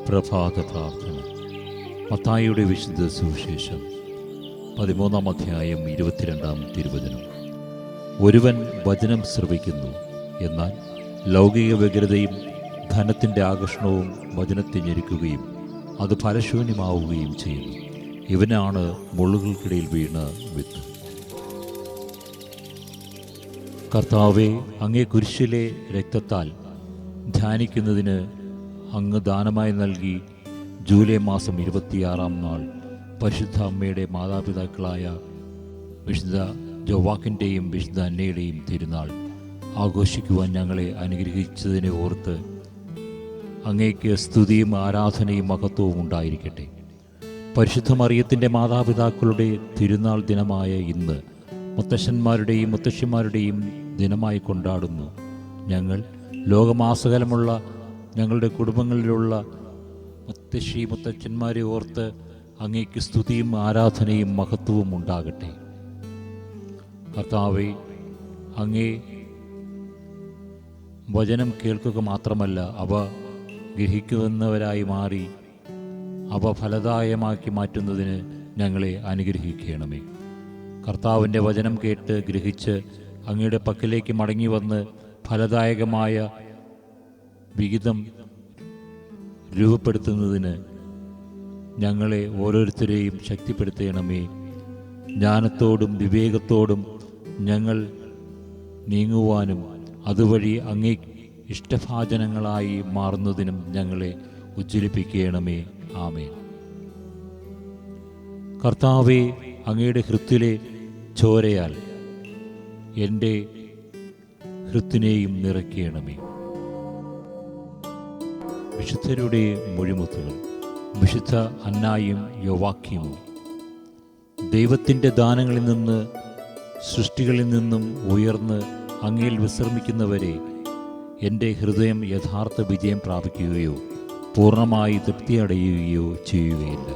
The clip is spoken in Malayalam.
പ്രഭാത പ്രാർത്ഥന. മത്തായിയുടെ വിശുദ്ധ സുവിശേഷം 13-ാം അധ്യായം 22-ാം തിരുവചനം. ഒരുവൻ വചനം ശ്രവിക്കുന്നു, എന്നാൽ ലൗകിക വ്യഗ്രതയും ധനത്തിൻ്റെ ആകർഷണവും വചനത്തെ ഞെരുക്കുകയും അത് ഫലശൂന്യമാവുകയും ചെയ്യുന്നു. ഇവനാണ് മുള്ളുകൾക്കിടയിൽ വീണ വിത്ത്. കർത്താവേ, അങ്ങേ കുരിശിലെ രക്തത്താൽ ധ്യാനിക്കുന്നതിന് അങ്ങ് ദാനമായി നൽകി ജൂലൈ മാസം 26-ാം നാൾ പരിശുദ്ധ അമ്മയുടെ മാതാപിതാക്കളായ വിശുദ്ധ ജോവാക്കിൻ്റെയും വിശുദ്ധ അന്നയുടെയും തിരുനാൾ ആഘോഷിക്കുവാൻ ഞങ്ങളെ അനുഗ്രഹിച്ചതിനെ ഓർത്ത് അങ്ങേക്ക് സ്തുതിയും ആരാധനയും മഹത്വവും ഉണ്ടായിരിക്കട്ടെ. പരിശുദ്ധ മറിയത്തിൻ്റെ മാതാപിതാക്കളുടെ തിരുനാൾ ദിനമായ ഇന്ന് മുത്തശ്ശന്മാരുടെയും മുത്തശ്ശിമാരുടെയും ദിനമായി കൊണ്ടാടുന്നു. ഞങ്ങൾ ലോകമാസകലമുള്ള ഞങ്ങളുടെ കുടുംബങ്ങളിലുള്ള മുത്തശ്ശി മുത്തച്ഛന്മാരെ ഓർത്ത് അങ്ങേക്ക് സ്തുതിയും ആരാധനയും മഹത്വവും ഉണ്ടാകട്ടെ. കർത്താവേ, അങ്ങേ വചനം കേൾക്കുക മാത്രമല്ല, അവ ഗ്രഹിക്കുന്നവരായി മാറി അവ ഫലദായകമാക്കി മാറ്റുന്നതിന് ഞങ്ങളെ അനുഗ്രഹിക്കണമേ. കർത്താവിൻ്റെ വചനം കേട്ട് ഗ്രഹിച്ച് അങ്ങയുടെ പക്കലേക്ക് മടങ്ങി വന്ന് ഫലദായകമായ വിഹിതം രൂപപ്പെടുത്തുന്നതിന് ഞങ്ങളെ ഓരോരുത്തരെയും ശക്തിപ്പെടുത്തണമേ. ജ്ഞാനത്തോടും വിവേകത്തോടും ഞങ്ങൾ നീങ്ങുവാനും അതുവഴി അങ്ങേ ഇഷ്ടഭാജനങ്ങളായി മാറുന്നതിനും ഞങ്ങളെ ഉജ്ജ്വലിപ്പിക്കണമേ. ആമേൻ. കർത്താവേ, അങ്ങയുടെ ഹൃത്തിലെ ചോരയാൽ എൻ്റെ ഹൃത്തിനെയും നിറയ്ക്കണമേ. വിശുദ്ധരുടെ മൊഴിമുത്തുകൾ. വിശുദ്ധ അന്നായും യോവാക്യവും. ദൈവത്തിൻ്റെ ദാനങ്ങളിൽ നിന്ന്, സൃഷ്ടികളിൽ നിന്നും ഉയർന്ന് അങ്ങയിൽ വിശ്രമിക്കുന്നവരെ എൻ്റെ ഹൃദയം യഥാർത്ഥ വിജയം പ്രാപിക്കുകയോ പൂർണ്ണമായി തൃപ്തി അടയുകയോ ചെയ്യുകയില്ല.